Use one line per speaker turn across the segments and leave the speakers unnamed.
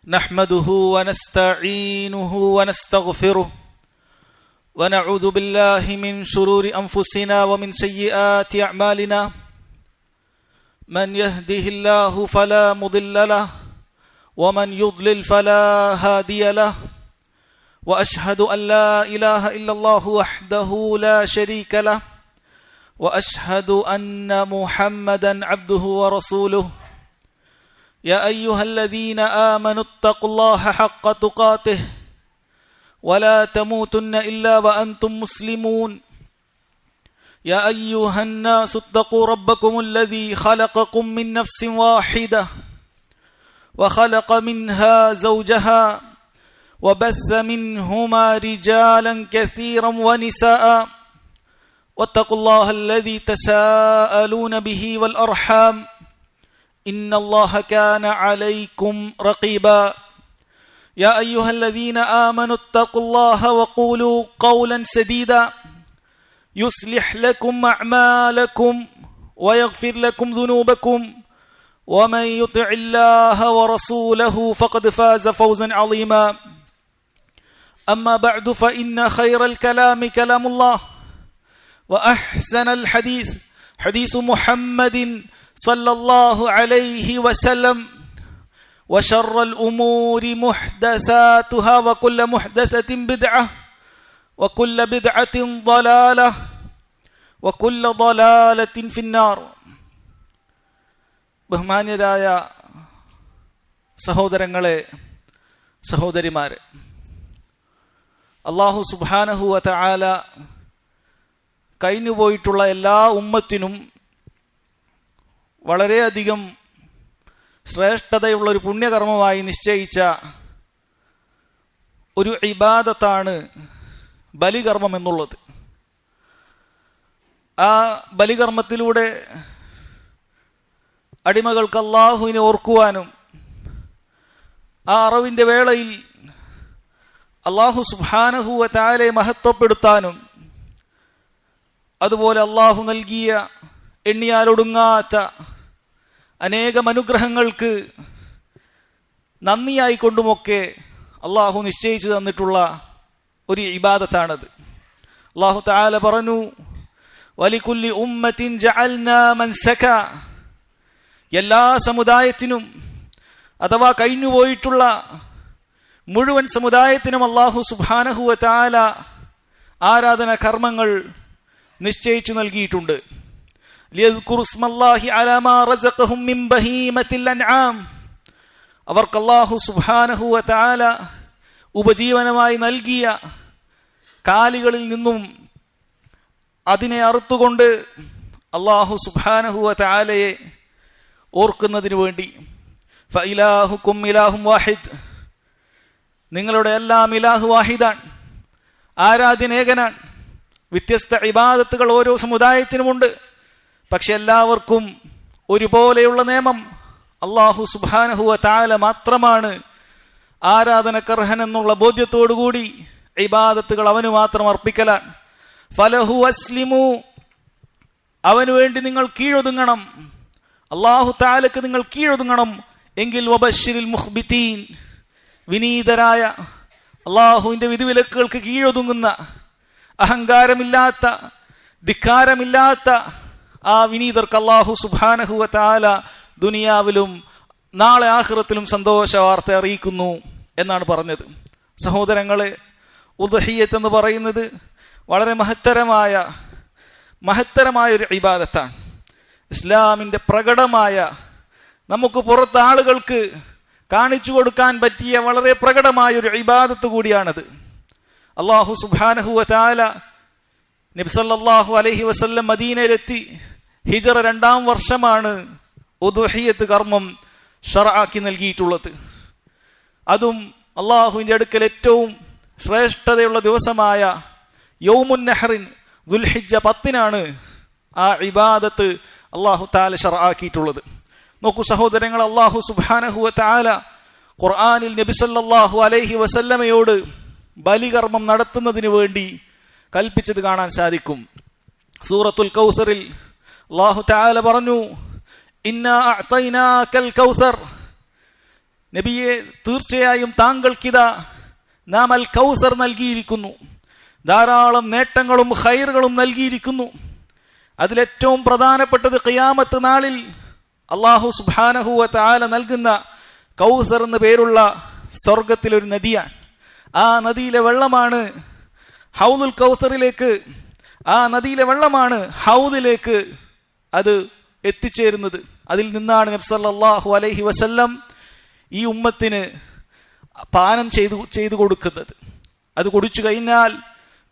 نحمده ونستعينه ونستغفره ونعوذ بالله من شرور أنفسنا ومن سيئات أعمالنا من يهده الله فلا مضل له ومن يضلل فلا هادي له وأشهد أن لا إله إلا الله وحده لا شريك له وأشهد أن محمدا عبده ورسوله يا أيها الذين آمنوا اتقوا الله حق تقاته ولا تموتن إلا وأنتم مسلمون يا أيها الناس اتقوا ربكم الذي خلقكم من نفس واحدة وخلق منها زوجها وبث منهما رجالا كثيرا ونساء واتقوا الله الذي تساءلون به والأرحام إن الله كان عليكم رقيبا يا أيها الذين آمنوا اتقوا الله وقولوا قولا سديدا يصلح لكم أعمالكم ويغفر لكم ذنوبكم ومن يطع الله ورسوله فقد فاز فوزا عظيما أما بعد فإن خير الكلام كلام الله وأحسن الحديث حديث محمد صلى الله عليه وسلم وشر الأمور محدثاتها وكل محدثة بدعة وكل بدعة ضلالة وكل ضلالة في النار. ബഹുമാന്യരായ സഹോദരങ്ങളെ, സഹോദരിമാരെ, അല്ലാഹു സുബ്ഹാനഹു വ തആല കഴിഞ്ഞുപോയിട്ടുള്ള എല്ലാ ഉമ്മത്തിനും വളരെയധികം ശ്രേഷ്ഠതയുള്ള ഒരു പുണ്യകർമ്മമായി നിശ്ചയിച്ച ഒരു ഇബാദത്താണ് ബലികർമ്മം എന്നുള്ളത്. ആ ബലികർമ്മത്തിലൂടെ അടിമകൾക്ക് അല്ലാഹുവിനെ ഓർക്കുവാനും ആ അറവിൻ്റെ വേളയിൽ അല്ലാഹു സുബ്ഹാനഹു വ തആലയെ മഹത്വപ്പെടുത്താനും അതുപോലെ അല്ലാഹു നൽകിയ എണ്ണിയാലൊടുങ്ങാത്ത അനേകം അനുഗ്രഹങ്ങൾക്ക് നന്ദിയായിക്കൊണ്ടുമൊക്കെ അല്ലാഹു നിശ്ചയിച്ചു തന്നിട്ടുള്ള ഒരു ഇബാദത്താണത്. അല്ലാഹു തആല പറഞ്ഞു, വലികുല്ലി ഉമ്മത്തിൻ ജഅൽനാ മൻസക, എല്ലാ സമുദായത്തിനും അഥവാ കഴിഞ്ഞുപോയിട്ടുള്ള മുഴുവൻ സമുദായത്തിനും അല്ലാഹു സുബ്ഹാനഹു വ തആല ആരാധന കർമ്മങ്ങൾ നിശ്ചയിച്ചു നൽകിയിട്ടുണ്ട്. ലിയദ്കുറു ഇസ്മല്ലാഹി അലാ മാ റസഖഹും മിൻ ബഹീമത്തിൽ അൻആം, അവർക്ക് അല്ലാഹു സുബ്ഹാനഹു വ തആല ഉപജീവനമായി നൽകിയ കാലികളിൽ നിന്നും അതിനെ അറുത്തുകൊണ്ട് അല്ലാഹു സുബ്ഹാനഹു വ തആലയെ ഓർക്കുന്നതിനു വേണ്ടി. ഫഇലാഹുക്കും ഇലാഹും വാഹിദ്, നിങ്ങളുടെ എല്ലാം ഇലാഹു വാഹിദാണ്, ആരാധ്യനേകനാണ്. വ്യത്യസ്ത ഇബാദത്തുകൾ ഓരോ സമുദായത്തിനുമുണ്ട്, പക്ഷെ എല്ലാവർക്കും ഒരുപോലെയുള്ള നിയമം അല്ലാഹു സുബ്ഹാനഹു വ തആല മാത്രമാണ് ആരാധനക്കർഹൻ എന്നുള്ള ബോധ്യത്തോടുകൂടി ഇബാദത്തുകൾ അവന് മാത്രം അർപ്പിക്കലാണ്. ഫലഹു അസ്ലിമു, അവന് വേണ്ടി നിങ്ങൾ കീഴൊതുങ്ങണം, അല്ലാഹു തആലക്ക് നിങ്ങൾ കീഴൊതുങ്ങണം. എങ്കിൽ വബശ്ശിരിൽ മുഖ്ബിതീൻ, വിനീതരായ അല്ലാഹുവിന്റെ വിധിവിലക്കുകൾക്ക് കീഴൊതുങ്ങുന്ന, അഹങ്കാരമില്ലാത്ത, ധിക്കാരമില്ലാത്ത ആ വിനീതർക്ക് അല്ലാഹു സുബ്ഹാനഹു വ തആല ദുനിയാവിലും നാളെ ആഖിറത്തിലും സന്തോഷ വാർത്ത അറിയിക്കുന്നു എന്നാണ് പറഞ്ഞത്. സഹോദരങ്ങളെ, ഉദ്ഹിയ്യത്ത് എന്ന് പറയുന്നത് വളരെ മഹത്തരമായ ഒരു ഇബാദത്താണ്. ഇസ്ലാമിന്റെ പ്രകടമായ, നമുക്ക് പുറത്ത് ആളുകൾക്ക് കാണിച്ചു കൊടുക്കാൻ പറ്റിയ വളരെ പ്രകടമായ ഒരു ഇബാദത്ത് കൂടിയാണത്. അല്ലാഹു സുബ്ഹാനഹു വ തആല നബി സല്ലല്ലാഹു അലൈഹി വസല്ലം മദീനയിലെത്തി ഹിജ്റ 2-ാം വർഷമാണ് ഉദ്ഹിയ്യത്ത് കർമ്മം ശർആക്കി നൽകിയിട്ടുള്ളത്. അതും അല്ലാഹുവിന്റെ അടുക്കൽ ഏറ്റവും ശ്രേഷ്ഠതയുള്ള ദിവസമായ യൗമുൻ നഹ്റിൻ ദുൽഹിജ്ജ 10-നാണ് ആ ഇബാദത്ത് അല്ലാഹു തആല ശർആക്കിയിട്ടുള്ളത്. നോക്കൂ സഹോദരങ്ങൾ, അല്ലാഹു സുബ്ഹാനഹു വ തആല ഖുർആനിൽ നബി സല്ലല്ലാഹു അലൈഹി വസല്ലമയോട് ബലികർമ്മം നടത്തുന്നതിന് വേണ്ടി കൽപ്പിച്ചത് കാണാൻ സാധിക്കും. സൂറത്തുൽ കൗസറിൽ അല്ലാഹു തആല പറഞ്ഞു, ഇന്നാ അഅ്തൈനാകൽ കൗസർ, നബിയെ, തീർച്ചയായും താങ്കൾക്കിതാ നാം അൽ കൗസർ നൽകിയിരിക്കുന്നു, ധാരാളം നേട്ടങ്ങളും ഖൈറുകളും നൽകിയിരിക്കുന്നു. അതിലേറ്റവും പ്രധാനപ്പെട്ടത് ഖിയാമത്ത് നാളിൽ അല്ലാഹു സുബ്ഹാനഹു വ തആല നൽകുന്ന കൗസർ എന്ന പേരുള്ള സ്വർഗത്തിലൊരു നദിയാണ്. ആ നദിയിലെ വെള്ളമാണ് ഹൗദുൽ കൗസറിലേക്ക്, ആ നദിയിലെ വെള്ളമാണ് ഹൗദിലേക്ക് അത് എത്തിച്ചേരുന്നത്. അതിൽ നിന്നാണ് നബി സല്ലല്ലാഹു അലൈഹി വസല്ലം ഈ ഉമ്മത്തിന് പാനം ചെയ്തു കൊടുക്കുന്നത്. അത് കുടിച്ചു കഴിഞ്ഞാൽ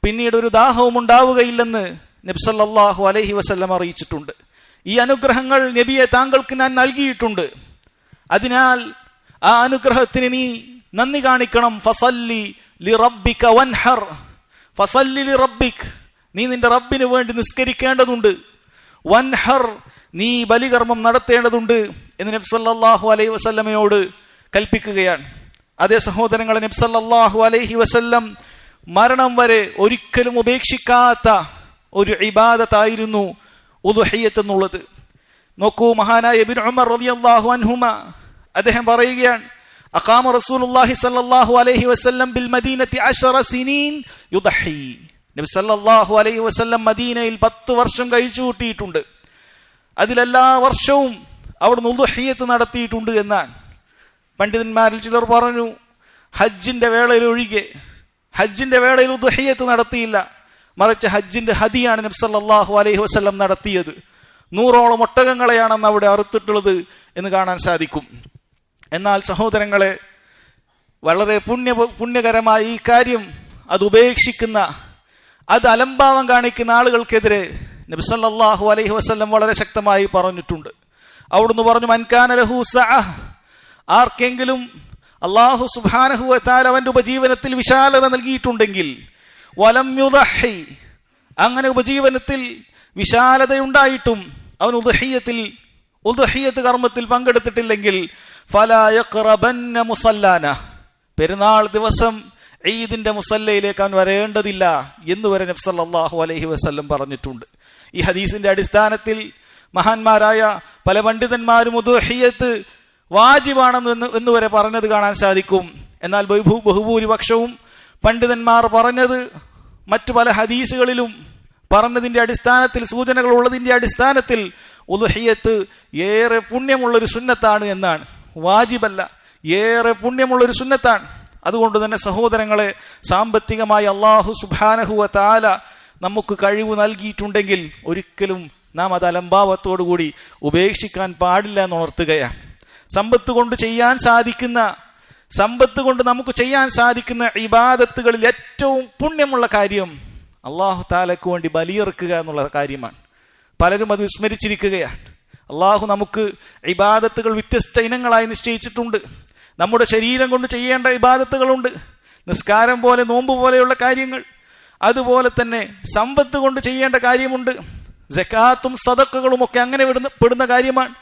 പിന്നീട് ഒരു ദാഹവും ഉണ്ടാവുകയില്ലെന്ന് നബി സല്ലല്ലാഹു അലൈഹി വസല്ലം അറിയിച്ചിട്ടുണ്ട്. ഈ അനുഗ്രഹങ്ങൾ നബിയെ താങ്കൾക്ക് ഞാൻ നൽകിയിട്ടുണ്ട്. അതിനാൽ ആ അനുഗ്രഹത്തിന് നീ നന്ദി കാണിക്കണം. ഫസല്ലി ലിറബ്ബിക വൻഹർ, ഫസല്ലി ലിറബ്ബിക്, നീ നിന്റെ റബ്ബിന് വേണ്ടി നിസ്കരിക്കേണ്ടതുണ്ട്. വൻഹർ, നീ ബലികർമ്മം നടത്തേണ്ടതുണ്ട് എന്ന് നബി സല്ലല്ലാഹു അലൈഹി വസല്ലമയോട് കൽപ്പിക്കുകയാണ്. അതേ സഹോദരങ്ങളെ, നബി സല്ലല്ലാഹു അലൈഹി വസല്ലം മരണം വരെ ഒരിക്കലും ഉപേക്ഷിക്കാത്ത ഒരു ഇബാദത്തായിരുന്നു ഉദ്ഹിയ്യത്ത് എന്നുള്ളത്. നോക്കൂ, മഹാനായ ഇബ്നു ഉമർ റളിയല്ലാഹു അൻഹുമ അദ്ദേഹം പറയുകയാണ്, അഖാമ റസൂലുള്ളാഹി സ്വല്ലല്ലാഹു അലൈഹി വസല്ലം ബിൽ മദീനത്തി 10 സിനീൻ യുദ്ഹി. നബി സല്ലല്ലാഹു അലൈഹി വസല്ലം മദീനയിൽ 10 വർഷം കഴിച്ചു കൂട്ടിയിട്ടുണ്ട്. അതിലെല്ലാ വർഷവും അവിടുന്ന് ഉദ്ഹിയ്യത്ത് നടത്തിയിട്ടുണ്ട് എന്നാണ്. പണ്ഡിതന്മാരിൽ ചിലർ പറഞ്ഞു, ഹജ്ജിന്റെ വേളയിൽ ഒഴികെ, ഹജ്ജിന്റെ വേളയിൽ ഉദ്ഹിയ്യത്ത് നടത്തിയില്ല, മറിച്ച് ഹജ്ജിന്റെ ഹദിയാണ് നബി സല്ലല്ലാഹു അലൈഹി വസല്ലം നടത്തിയത്. 100ഓളം ഒട്ടകങ്ങളെയാണ് അന്ന് അവിടെ അറുത്തിട്ടുള്ളത് എന്ന് കാണാൻ സാധിക്കും. എന്നാൽ സഹോദരങ്ങളെ, വളരെ പുണ്യകരമായ ഈ കാര്യം അത് ഉപേക്ഷിക്കുന്ന, അത് അലംഭാവം കാണിക്കുന്ന ആളുകൾക്കെതിരെ നബി സല്ലല്ലാഹു അലൈഹി വസല്ലം വളരെ ശക്തമായി പറഞ്ഞിട്ടുണ്ട്. അവിടുന്ന് പറഞ്ഞു, മൻ കാന ലഹു സഅഹ്, ആർക്കെങ്കിലും അല്ലാഹു സുബ്ഹാനഹു വ തആല അവന്റെ ഉപജീവനത്തിൽ വിശാലത നൽകിയിട്ടുണ്ടെങ്കിൽ, വലം യുദ്ഹി, അങ്ങനെ ഉപജീവനത്തിൽ വിശാലതയുണ്ടായിട്ടും അവൻ ഉദ്ഹിയ്യത്ത് കർമ്മത്തിൽ പങ്കെടുത്തിട്ടില്ലെങ്കിൽ, ഫലാ യഖറബന്ന മുസല്ലാന, പെരുന്നാൾ ദിവസം ഈദിന്റെ മുസല്ലയിലേക്ക് അവൻ വരേണ്ടതില്ല എന്ന് വരെ നബി സല്ലല്ലാഹു അലൈഹി വസല്ലം പറഞ്ഞിട്ടുണ്ട്. ഈ ഹദീസിന്റെ അടിസ്ഥാനത്തിൽ മഹാന്മാരായ പല പണ്ഡിതന്മാരും ഉദ്ഹിയ്യത്ത് വാജിബാണെന്ന് എന്ന് വരെ പറഞ്ഞത് കാണാൻ സാധിക്കും. എന്നാൽ ബഹുഭൂരിപക്ഷവും പണ്ഡിതന്മാർ പറഞ്ഞത് മറ്റു പല ഹദീസുകളിലും പറഞ്ഞതിന്റെ അടിസ്ഥാനത്തിൽ, സൂചനകൾ ഉള്ളതിന്റെ അടിസ്ഥാനത്തിൽ ഉദ്ഹിയ്യത്ത് ഏറെ പുണ്യമുള്ളൊരു സുന്നത്താണ് എന്നാണ്. വാജിബല്ല, ഏറെ പുണ്യമുള്ളൊരു സുന്നത്താണ്. അതുകൊണ്ട് തന്നെ സഹോദരങ്ങളെ, സാമ്പത്തികമായി അല്ലാഹു സുബ്ഹാനഹു വ തആല നമുക്ക് കഴിവ് നൽകിയിട്ടുണ്ടെങ്കിൽ ഒരിക്കലും നാം അത് അലംഭാവത്തോടുകൂടി ഉപേക്ഷിക്കാൻ പാടില്ല എന്നുണർത്തുകയാണ്. സമ്പത്ത് കൊണ്ട് നമുക്ക് ചെയ്യാൻ സാധിക്കുന്ന ഇബാദത്തുകളിൽ ഏറ്റവും പുണ്യമുള്ള കാര്യം അല്ലാഹു തആലയ്ക്ക് വേണ്ടി ബലിയെറുക്കുക എന്നുള്ള കാര്യമാണ്. പലരും അത് വിസ്മരിച്ചിരിക്കുകയാണ്. അല്ലാഹു നമുക്ക് ഇബാദത്തുകൾ വ്യത്യസ്ത ഇനങ്ങളായി നിശ്ചയിച്ചിട്ടുണ്ട്. നമ്മുടെ ശരീരം കൊണ്ട് ചെയ്യേണ്ട ഇബാദത്തുകളുണ്ട്, നിസ്കാരം പോലെ, നോമ്പ് പോലെയുള്ള കാര്യങ്ങൾ. അതുപോലെ തന്നെ സമ്പത്ത് കൊണ്ട് ചെയ്യേണ്ട കാര്യമുണ്ട്. സകാത്തും സദഖകളും ഒക്കെ അങ്ങനെ പെടുന്ന കാര്യമാണ്.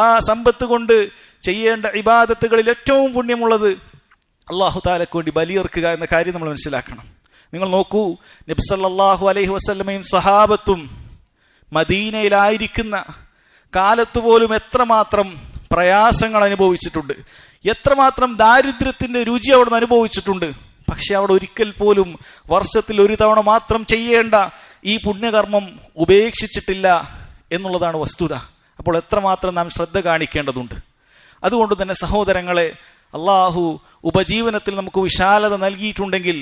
ആ സമ്പത്ത് കൊണ്ട് ചെയ്യേണ്ട ഇബാദത്തുകളിൽ ഏറ്റവും പുണ്യമുള്ളത് അല്ലാഹു തആലയ്ക്ക് വേണ്ടി ബലിയെറുക്കുക എന്ന കാര്യം നമ്മൾ മനസ്സിലാക്കണം. നിങ്ങൾ നോക്കൂ, നബി സല്ലല്ലാഹു അലൈഹി വസല്ലമയും സഹാബത്തും മദീനയിലായിരിക്കുന്ന കാലത്ത് പോലും എത്രമാത്രം പ്രയാസങ്ങൾ അനുഭവിച്ചിട്ടുണ്ട്, എത്രമാത്രം ദാരിദ്ര്യത്തിന്റെ രുചി അവിടെ അനുഭവിച്ചിട്ടുണ്ട്. പക്ഷെ അവിടെ ഒരിക്കൽ പോലും വർഷത്തിൽ ഒരു തവണ മാത്രം ചെയ്യേണ്ട ഈ പുണ്യകർമ്മം ഉപേക്ഷിച്ചിട്ടില്ല എന്നുള്ളതാണ് വസ്തുത. അപ്പോൾ എത്രമാത്രം നാം ശ്രദ്ധ കാണിക്കേണ്ടതുണ്ട്. അതുകൊണ്ട് തന്നെ സഹോദരങ്ങളെ, അള്ളാഹു ഉപജീവനത്തിൽ നമുക്ക് വിശാലത നൽകിയിട്ടുണ്ടെങ്കിൽ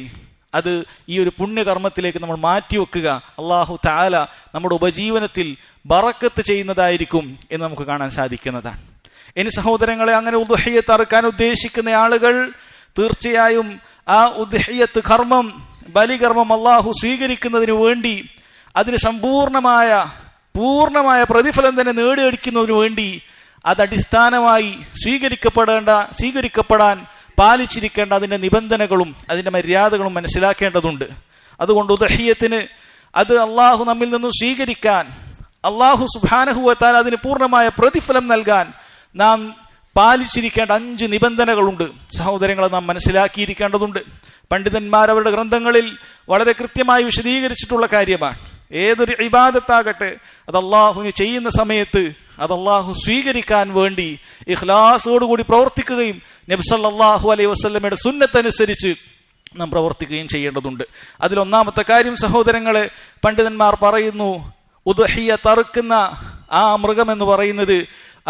അത് ഈ ഒരു പുണ്യകർമ്മത്തിലേക്ക് നമ്മൾ മാറ്റിവെക്കുക. അല്ലാഹു തആല നമ്മുടെ ഉപജീവനത്തിൽ ബറക്കത്ത് ചെയ്യുന്നതായിരിക്കും എന്ന് നമുക്ക് കാണാൻ സാധിക്കുന്നതാണ്. ഇനി സഹോദരങ്ങളെ, അങ്ങനെ ഉദ്ഹിയ്യത്ത് അറുക്കാൻ ഉദ്ദേശിക്കുന്ന ആളുകൾ തീർച്ചയായും ആ ഉദ്ഹിയ്യത്ത് കർമ്മം, ബലികർമ്മം അല്ലാഹു സ്വീകരിക്കുന്നതിന് വേണ്ടി, അതിന് പൂർണ്ണമായ പ്രതിഫലം തന്നെ നേടിയെടുക്കുന്നതിന് വേണ്ടി അത് അടിസ്ഥാനമായി സ്വീകരിക്കപ്പെടാൻ പാലിച്ചിരിക്കേണ്ട അതിന്റെ നിബന്ധനകളും അതിന്റെ മര്യാദകളും മനസ്സിലാക്കേണ്ടതുണ്ട്. അതുകൊണ്ട് ഉദ്ഹിയ്യത്തിന് അത് അള്ളാഹു നമ്മിൽ നിന്നും സ്വീകരിക്കാൻ, അള്ളാഹു സുബ്ഹാനഹു വ തആല അതിന് പൂർണ്ണമായ പ്രതിഫലം നൽകാൻ നാം പാലിച്ചിരിക്കേണ്ട 5 നിബന്ധനകളുണ്ട്. സഹോദരങ്ങളെ, നാം മനസ്സിലാക്കിയിരിക്കേണ്ടതുണ്ട്. പണ്ഡിതന്മാർ അവരുടെ ഗ്രന്ഥങ്ങളിൽ വളരെ കൃത്യമായി വിശദീകരിച്ചിട്ടുള്ള കാര്യമാണ്. ഏതൊരു ഇബാദത്താകട്ടെ അത് അള്ളാഹുവിന് ചെയ്യുന്ന സമയത്ത് അത് അള്ളാഹു സ്വീകരിക്കാൻ വേണ്ടി ഇഖ്ലാസോടുകൂടി പ്രവർത്തിക്കുകയും നബി സല്ലല്ലാഹു അലൈഹി വസല്ലമയുടെ സുന്നത്തനുസരിച്ച് നാം പ്രവർത്തിക്കുകയും ചെയ്യേണ്ടതുണ്ട്. അതിലൊന്നാമത്തെ കാര്യം സഹോദരങ്ങളെ, പണ്ഡിതന്മാർ പറയുന്നു, ഉദ്ഹിയ്യത്ത് അറുക്കുന്ന ആ മൃഗം എന്ന് പറയുന്നത്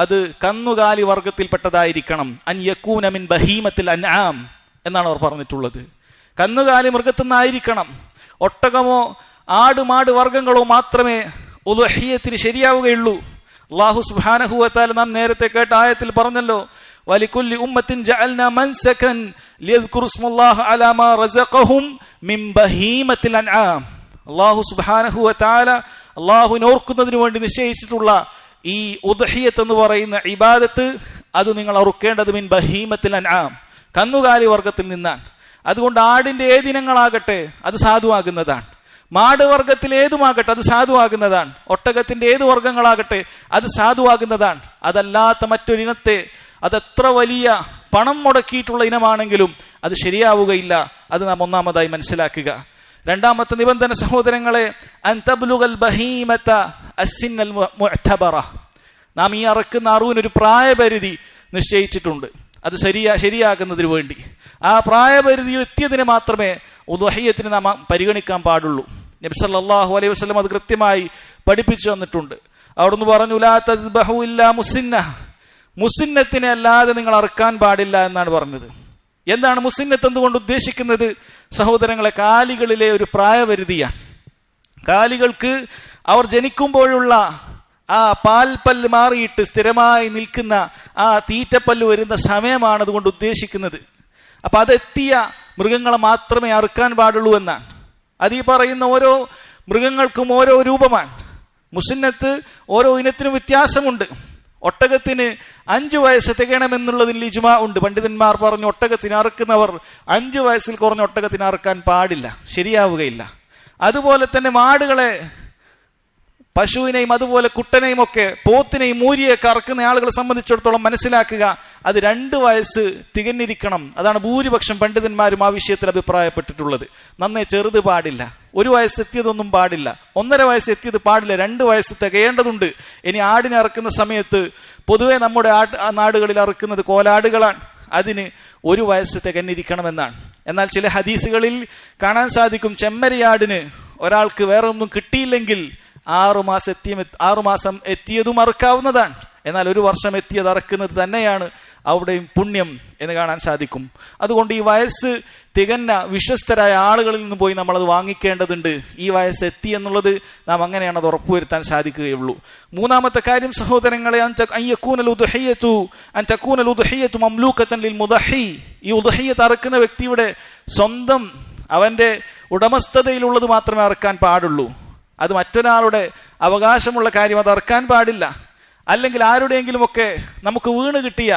അത് കന്നുകാലി വർഗത്തിൽപ്പെട്ടതായിരിക്കണം. അൻ യകൂന മിൻ ബഹീമത്തിൽ അൻആം എന്നാണ് അവർ പറഞ്ഞിട്ടുള്ളത്. കന്നുകാലി മൃഗത്തിൽ നിന്നായിരിക്കണം. ഒട്ടകമോ ആടുമാട് വർഗങ്ങളോ മാത്രമേ ഉദ്ഹിയ്യത്തിന് ശരിയാവുകയുള്ളൂ. അല്ലാഹു സുബ്ഹാനഹു വ തആല നാം നേരത്തെ കേട്ട ആയത്തിൽ പറഞ്ഞല്ലോ, വലികുല്ലി ഉമ്മത്തിൻ ജഅൽനാ മൻസകൻ ലിയസ്കുറു സ്മല്ലാഹ അലാ മാ റസഖഹും മിൻ ബഹീമത്തിൽ അൻആം. അല്ലാഹു സുബ്ഹാനഹു വ തആല അല്ലാഹുവിനെ ഓർക്കുന്നതിന് വേണ്ടി നിശ്ചയിച്ചിട്ടുള്ള ഈ ഉദ്ഹിയ്യത്ത് എന്ന് പറയുന്ന ഇബാദത്ത് അത് നിങ്ങൾ അറുക്കേണ്ടത് മിൻ ബഹീമത്തിൽ അൻആം, കന്നുകാലി വർഗത്തിൽ നിന്നാണ്. അതുകൊണ്ട് ആടിന്റെ ഏതിനങ്ങളാകട്ടെ അത് സാധുവാകുന്നതാണ്. മാട് വർഗത്തിൽ ഏതുമാകട്ടെ അത് സാധുവാകുന്നതാണ്. ഒട്ടകത്തിന്റെ ഏത് വർഗങ്ങളാകട്ടെ അത് സാധുവാകുന്നതാണ്. അതല്ലാത്ത മറ്റൊരിനത്തെ അതെത്ര വലിയ പണം മുടക്കിയിട്ടുള്ള ഇനമാണെങ്കിലും അത് ശരിയാവുകയില്ല. അത് നാം ഒന്നാമതായി മനസ്സിലാക്കുക. രണ്ടാമത്തെ നിബന്ധന സഹോദരങ്ങളെ, അൻ തബ്ലുഗൽ ബഹീമത അസ്സിന്നൽ മുഅ്തബറ. നാം ഈ അറക്കുന്ന അറിവിനൊരു പ്രായപരിധി നിശ്ചയിച്ചിട്ടുണ്ട്. അത് ശരിയാകുന്നതിന് വേണ്ടി ആ പ്രായപരിധിയിൽ എത്തിയതിന് മാത്രമേ ഉദ്ഹിയ്യത്തിന് നാം പരിഗണിക്കാൻ പാടുള്ളൂ. നബി സല്ലല്ലാഹു അലൈഹി വസല്ലം അത് കൃത്യമായി പഠിപ്പിച്ചു തന്നിട്ടുണ്ട്. അവിടുന്ന് പറഞ്ഞു, ലാ തദ്ബഹു ഇല്ലാ മുസിന്ന, മുസിന്നത്തിനെ അല്ലാതെ നിങ്ങൾ അറുക്കാൻ പാടില്ല എന്നാണ് പറഞ്ഞത്. എന്താണ് മുസിന്നത്ത് എന്തുകൊണ്ട് ഉദ്ദേശിക്കുന്നത് സഹോദരങ്ങളെ? കാലികളിലെ ഒരു പ്രായപരിധിയാണ്. കാലികൾക്ക് അവർ ജനിക്കുമ്പോഴുള്ള ആ പാൽപ്പല്ല് മാറിയിട്ട് സ്ഥിരമായി നിൽക്കുന്ന ആ തീറ്റപ്പല്ല് വരുന്ന സമയമാണ് അതുകൊണ്ട് ഉദ്ദേശിക്കുന്നത്. അപ്പൊ അതെത്തിയ മൃഗങ്ങളെ മാത്രമേ അറുക്കാൻ പാടുള്ളൂ എന്നാണ്. അത് ഈ പറയുന്ന ഓരോ മൃഗങ്ങൾക്കും ഓരോ രൂപമാണ്. മുസിന്നത്ത് ഓരോ ഇനത്തിനും വ്യത്യാസമുണ്ട്. ഒട്ടകത്തിന് 5 വയസ്സ് തികയണമെന്നുള്ളതിൽ ഇജ്മാ ഉണ്ട്. പണ്ഡിതന്മാർ പറഞ്ഞു, ഒട്ടകത്തിന് അറുക്കുന്നവർ 5 വയസ്സിൽ കുറഞ്ഞ ഒട്ടകത്തിന് അറുക്കാൻ പാടില്ല, ശരിയാവുകയില്ല. അതുപോലെ തന്നെ മാടുകളെ, പശുവിനെയും അതുപോലെ കുട്ടനെയും ഒക്കെ, പോത്തിനെയും മൂരിയൊക്കെ അറക്കുന്ന ആളുകളെ സംബന്ധിച്ചിടത്തോളം മനസ്സിലാക്കുക, അത് 2 വയസ്സ് തികഞ്ഞിരിക്കണം. അതാണ് ഭൂരിപക്ഷം പണ്ഡിതന്മാരും ആ വിഷയത്തിൽ അഭിപ്രായപ്പെട്ടിട്ടുള്ളത്. നന്നേ ചെറുത് പാടില്ല, 1 വയസ്സ് എത്തിയതൊന്നും പാടില്ല, 1.5 വയസ്സ് എത്തിയത് പാടില്ല, 2 വയസ്സ് തികയേണ്ടതുണ്ട്. ഇനി ആടിനെ അറക്കുന്ന സമയത്ത് പൊതുവെ നമ്മുടെ നാടുകളിൽ അറക്കുന്നത് കോലാടുകളാണ്. അതിന് 1 വയസ്സ് തികഞ്ഞിരിക്കണമെന്നാണ്. എന്നാൽ ചില ഹദീസുകളിൽ കാണാൻ സാധിക്കും, ചെമ്മരിയാടിന് ഒരാൾക്ക് വേറെ ഒന്നും കിട്ടിയില്ലെങ്കിൽ 6 മാസം എത്തിയതും അറുക്കാവുന്നതാണ്. എന്നാൽ 1 വർഷം എത്തിയത് അറക്കുന്നത് തന്നെയാണ് അവിടെയും പുണ്യം എന്ന് കാണാൻ സാധിക്കും. അതുകൊണ്ട് ഈ വയസ്സ് തികഞ്ഞ വിശ്വസ്തരായ ആളുകളിൽ നിന്ന് പോയി നമ്മളത് വാങ്ങിക്കേണ്ടതുണ്ട്. ഈ വയസ്സ് എത്തി എന്നുള്ളത് നാം അങ്ങനെയാണ് അത് ഉറപ്പുവരുത്താൻ സാധിക്കുകയുള്ളൂ. മൂന്നാമത്തെ കാര്യം സഹോദരങ്ങളെ, ഈ ഉദ്ഹിയ്യത്ത് അറുക്കുന്ന വ്യക്തിയുടെ സ്വന്തം അവന്റെ ഉടമസ്ഥതയിലുള്ളത് മാത്രമേ അറുക്കാൻ പാടുള്ളൂ. അത് മറ്റൊരാളുടെ അവകാശമുള്ള കാര്യം അത് അറുക്കാൻ പാടില്ല. അല്ലെങ്കിൽ ആരുടെയെങ്കിലും ഒക്കെ നമുക്ക് വീണ് കിട്ടിയ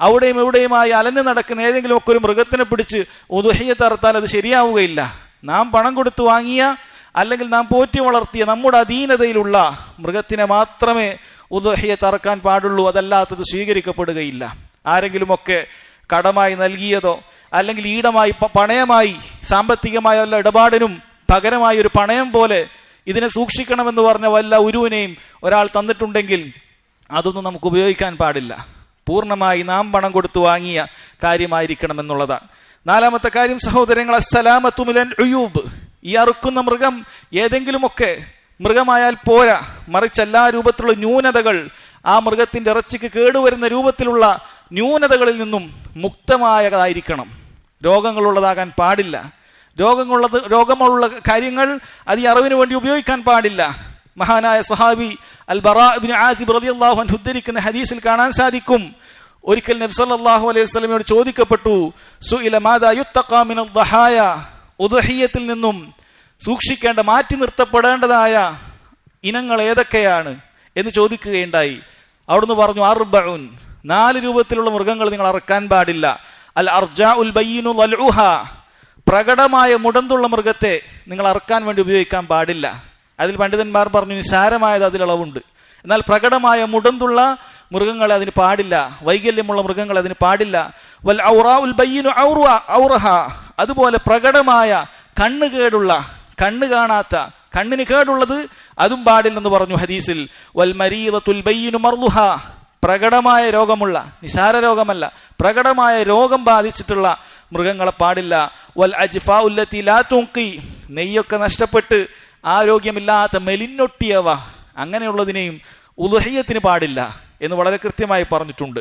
അവിടെയും ഇവിടെയുമായി അലഞ്ഞു നടക്കുന്ന ഏതെങ്കിലും ഒക്കെ ഒരു മൃഗത്തിനെ പിടിച്ച് ഉദ്ഹിയ്യത്ത് അറുത്താൽ അത് ശരിയാവുകയില്ല. നാം പണം കൊടുത്തു വാങ്ങിയ അല്ലെങ്കിൽ നാം പോറ്റി വളർത്തിയ നമ്മുടെ അധീനതയിലുള്ള മൃഗത്തിനെ മാത്രമേ ഉദ്ഹിയ്യത്ത് അറുക്കാൻ പാടുള്ളൂ. അതല്ലാത്തത് സ്വീകരിക്കപ്പെടുകയില്ല. ആരെങ്കിലുമൊക്കെ കടമായി നൽകിയതോ അല്ലെങ്കിൽ ഈടമായി പണയമായി സാമ്പത്തികമായ വല്ല ഇടപാടിനും പകരമായി ഒരു പണയം പോലെ ഇതിനെ സൂക്ഷിക്കണമെന്ന് പറഞ്ഞ വല്ല ഉരുവിനെയും ഒരാൾ തന്നിട്ടുണ്ടെങ്കിൽ അതൊന്നും നമുക്ക് ഉപയോഗിക്കാൻ പാടില്ല. പൂർണ്ണമായി നാം പണം കൊടുത്തു വാങ്ങിയ കാര്യമായിരിക്കണം എന്നുള്ളതാണ്. നാലാമത്തെ കാര്യം സഹോദരങ്ങൾ, അസ്സലാമത്തു മിനൽ ഉയൂബ്. ഈ അറുക്കുന്ന മൃഗം ഏതെങ്കിലുമൊക്കെ മൃഗമായാൽ പോരാ, മറിച്ച് എല്ലാ രൂപത്തിലുള്ള ന്യൂനതകൾ, ആ മൃഗത്തിന്റെ ഇറച്ചിക്ക് കേടുവരുന്ന രൂപത്തിലുള്ള ന്യൂനതകളിൽ നിന്നും മുക്തമായതായിരിക്കണം. രോഗങ്ങളുള്ളതാകാൻ പാടില്ല. രോഗമുള്ള കാര്യങ്ങൾ അത് ഈ അറിവിന് വേണ്ടി ഉപയോഗിക്കാൻ പാടില്ല. മഹാനായ സഹാബി അൽ ബറാ ഇബ്നു ആസിബ് റളിയല്ലാഹു അൻഹു ഉദ്ധരിക്കുന്ന ഹദീസിൽ കാണാൻ സാധിക്കും, ഒരിക്കൽ നബി സല്ലല്ലാഹു അലൈഹി വസല്ലമയോട് ചോദിക്കപ്പെട്ടു, സുഇല മാദാ യുത്തഖാ മിനൽ ദഹായ, ഉദ്ഹിയ്യത്തിൽ നിന്നും സൂക്ഷിക്കേണ്ട മാറ്റി നിർത്തപ്പെടേണ്ടതായ ഇനങ്ങൾ ഏതൊക്കെയാണ് എന്ന് ചോദിക്കുകയുണ്ടായി. അവിടുന്ന് പറഞ്ഞു, അർബഉൻ, 4 രൂപത്തിലുള്ള മൃഗങ്ങൾ നിങ്ങൾ അറക്കാൻ പാടില്ല. അൽ അർജാഉൽ ബയ്യിനു ളൽഉഹ, പ്രകടമായ മുടന്തുള്ള മൃഗത്തെ നിങ്ങൾ അറക്കാൻ വേണ്ടി ഉപയോഗിക്കാൻ പാടില്ല. അതിൽ പണ്ഡിതന്മാർ പറഞ്ഞു, നിസാരമായത് അതിലളവുണ്ട്. എന്നാൽ പ്രകടമായ മുടന്തുള്ള മൃഗങ്ങളെ അതിന് പാടില്ല, വൈകല്യമുള്ള മൃഗങ്ങളെ അതിന് പാടില്ല. വൽ ഔറാഉൽ ബയ്യിനു ഔറഹ, അതുപോലെ പ്രകടമായ കണ്ണുകേടുള്ള, കണ്ണ് കാണാത്ത, കണ്ണിന് കേടുള്ളത് അതും പാടില്ലെന്ന് പറഞ്ഞു ഹദീസിൽ. വൽ മരീദത്തുൽ ബയ്യിനു മർളുഹ, പ്രകടമായ രോഗമുള്ള, നിസാര രോഗമല്ല, പ്രകടമായ രോഗം ബാധിച്ചിട്ടുള്ള മൃഗങ്ങളെ പാടില്ല. വൽ അജ്ഫാഉ അല്ലതി ലാ തുൻഖി, നെയ്യൊക്കെ നഷ്ടപ്പെട്ട് ആരോഗ്യമില്ലാത്ത മെലിഞ്ഞൊട്ടിയവ, അങ്ങനെയുള്ളതിനെയും ഉളുഹിയ്യത്തിന് പാടില്ല എന്ന് വളരെ കൃത്യമായി പറഞ്ഞിട്ടുണ്ട്.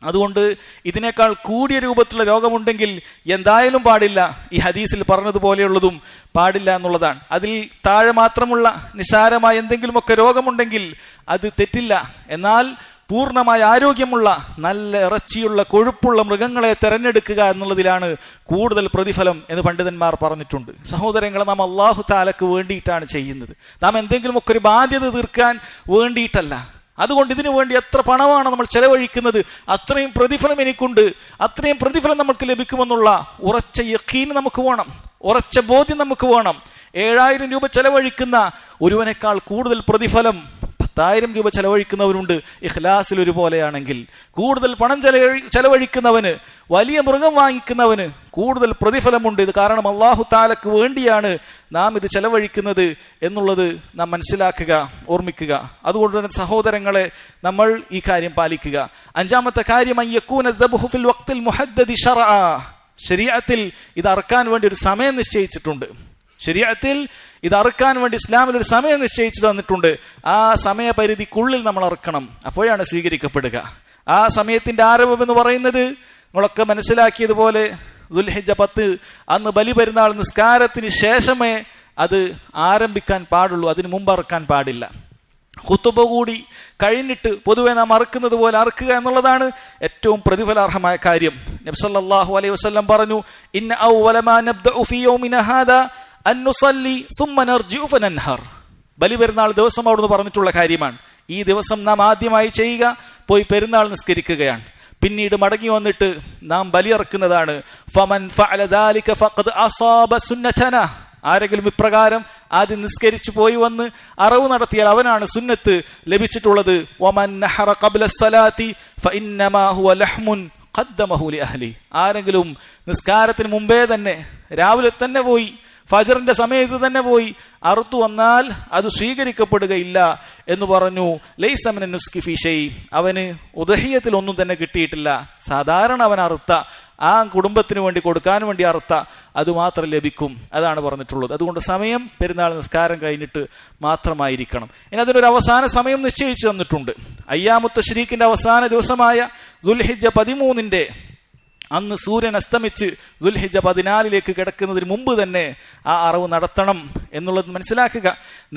അതുകൊണ്ട് ഇതിനേക്കാൾ കൂടിയ രൂപത്തിലുള്ള രോഗമുണ്ടെങ്കിൽ എന്തായാലും പാടില്ല. ഈ ഹദീസിൽ പറഞ്ഞതുപോലെയുള്ളതും പാടില്ല എന്നുള്ളതാണ്. അതിൽ താഴെ മാത്രമുള്ള നിസാരമായ എന്തെങ്കിലുമൊക്കെ രോഗമുണ്ടെങ്കിൽ അത് തെറ്റില്ല. എന്നാൽ പൂർണ്ണമായ ആരോഗ്യമുള്ള നല്ല ഇറച്ചിയുള്ള കൊഴുപ്പുള്ള മൃഗങ്ങളെ തെരഞ്ഞെടുക്കുക എന്നുള്ളതിലാണ് കൂടുതൽ പ്രതിഫലം എന്ന് പണ്ഡിതന്മാർ പറഞ്ഞിട്ടുണ്ട്. സഹോദരങ്ങളെ, നാം അല്ലാഹു തആലക്ക് വേണ്ടിയിട്ടാണ് ചെയ്യുന്നത്. നാം എന്തെങ്കിലുമൊക്കെ ഒരു ബാധ്യത തീർക്കാൻ വേണ്ടിയിട്ടല്ല. അതുകൊണ്ട് ഇതിനു വേണ്ടി എത്ര പണമാണ് നമ്മൾ ചെലവഴിക്കുന്നത്, അത്രയും പ്രതിഫലം എനിക്കുണ്ട്, അത്രയും പ്രതിഫലം നമുക്ക് ലഭിക്കുമെന്നുള്ള ഉറച്ച യഖീൻ നമുക്ക് വേണം, ഉറച്ച ബോധ്യം നമുക്ക് വേണം. 7000 രൂപ ചെലവഴിക്കുന്ന ഒരുവനേക്കാൾ കൂടുതൽ പ്രതിഫലം 10,000 രൂപ ചെലവഴിക്കുന്നവരുണ്ട് ഇഖ്ലാസിൽ ഒരുപോലെയാണെങ്കിൽ. കൂടുതൽ പണം ചെലവഴിക്കുന്നവന്, വലിയ മൃഗം വാങ്ങിക്കുന്നവന് കൂടുതൽ പ്രതിഫലമുണ്ട്. ഇത് കാരണം അല്ലാഹു തആലക്ക് വേണ്ടിയാണ് നാം ഇത് ചെലവഴിക്കുന്നത് എന്നുള്ളത് നാം മനസ്സിലാക്കുക, ഓർമ്മിക്കുക. അതുകൊണ്ട് തന്നെ സഹോദരങ്ങളെ, നമ്മൾ ഈ കാര്യം പാലിക്കുക. 5ാമത്തെ കാര്യം, അയ്യകൂന ദബ്ഹു ഫിൽ വഖ്തിൽ മുഹദ്ദദി ശർഅ, ശരീഅത്തിൽ ഇത് അറക്കാൻ വേണ്ടി ഒരു സമയം നിശ്ചയിച്ചിട്ടുണ്ട്. ശരീഅത്തിൽ ഇത് അറുക്കാൻ വേണ്ടി ഇസ്ലാമിൽ ഒരു സമയം നിശ്ചയിച്ചു തന്നിട്ടുണ്ട്. ആ സമയപരിധിക്കുള്ളിൽ നമ്മൾ അറുക്കണം, അപ്പോഴാണ് സ്വീകരിക്കപ്പെടുക. ആ സമയത്തിന്റെ ആരംഭം എന്ന് പറയുന്നത് നമ്മളൊക്കെ മനസ്സിലാക്കിയതുപോലെ ദുൽഹിജ്ജ 10 അന്ന് ബലിപെരുന്നാൾ നിസ്കാരത്തിന് ശേഷമേ അത് ആരംഭിക്കാൻ പാടുള്ളൂ, അതിന് മുമ്പ് അറുക്കാൻ പാടില്ല. ഖുതുബ കൂടി കഴിഞ്ഞിട്ട് പൊതുവെ നാം അറുക്കുന്നത് പോലെ അറുക്കുക എന്നുള്ളതാണ് ഏറ്റവും പ്രതിഫലാർഹമായ കാര്യം. നബി സല്ലല്ലാഹു അലൈഹി വസല്ലം പറഞ്ഞു, ഇന്ന അവ്വല മാ നബ്ദഉ ഫീ യൗമിന ഹാദാ അൻ നുസല്ലി സുമ്മ നർജിഉ ഫനൻഹർ. ബലിപെരുന്നാൾ ദിവസം അവിടുന്ന് പറഞ്ഞിട്ടുള്ള കാര്യമാണ്. ഈ ദിവസം നാം ആദ്യമായി ചെയ്യുക പോയി പെരുന്നാൾ നിസ്കരിക്കുകയാണ്, പിന്നീട് മടങ്ങി വന്നിട്ട് നാം ബലിയറക്കുന്നതാണ്. ഫമൻ ഫഅല ദാലിക ഫഖദ് അസാബ സുന്നതന, ആരെങ്കിലും ഇപ്രകാരം ആദ്യം നിസ്കരിച്ചു പോയി വന്ന് അറവ് നടത്തിയാൽ അവനാണ് സുന്നത്ത് ലഭിച്ചിട്ടുള്ളത്. വമൻ നഹറ ഖബ്ല സലാത്തി ഫഇന്നമാ ഹുവ ലഹ്മുൻ ഖദ്ദമഹു ലി അഹ്ലി, ആരെങ്കിലും നിസ്കാരത്തിന് മുമ്പേ തന്നെ രാവിലെ തന്നെ പോയി ഫജറിന്റെ സമയത്ത് തന്നെ പോയി അറുത്തു വന്നാൽ അത് സ്വീകരിക്കപ്പെടുകയില്ല എന്ന് പറഞ്ഞു. ലൈസ മിനൻ നുസ്കി ഫീ ഷൈ, അവന് ഉദ്ഹിയ്യത്തിൽ ഒന്നും തന്നെ കിട്ടിയിട്ടില്ല. സാധാരണ അവൻ അറുത്ത, ആ കുടുംബത്തിന് വേണ്ടി കൊടുക്കാൻ വേണ്ടി അറുത്ത അതുമാത്രം ലഭിക്കും, അതാണ് പറഞ്ഞിട്ടുള്ളത്. അതുകൊണ്ട് സമയം പെരുന്നാൾ നിസ്കാരം കഴിഞ്ഞിട്ട് മാത്രമായിരിക്കണം. ഇനി അതിനൊരു അവസാന സമയം നിശ്ചയിച്ചു തന്നിട്ടുണ്ട്. അയ്യാമുത്ത തശ്രീഖിന്റെ അവസാന ദിവസമായ ദുൽഹിജ്ജ 13 അന്ന് സൂര്യൻ അസ്തമിച്ച് ദുൽഹിജ്ജ 14 കിടക്കുന്നതിന് മുമ്പ് തന്നെ ആ അറവ് നടത്തണം എന്നുള്ളത് മനസ്സിലാക്കുക.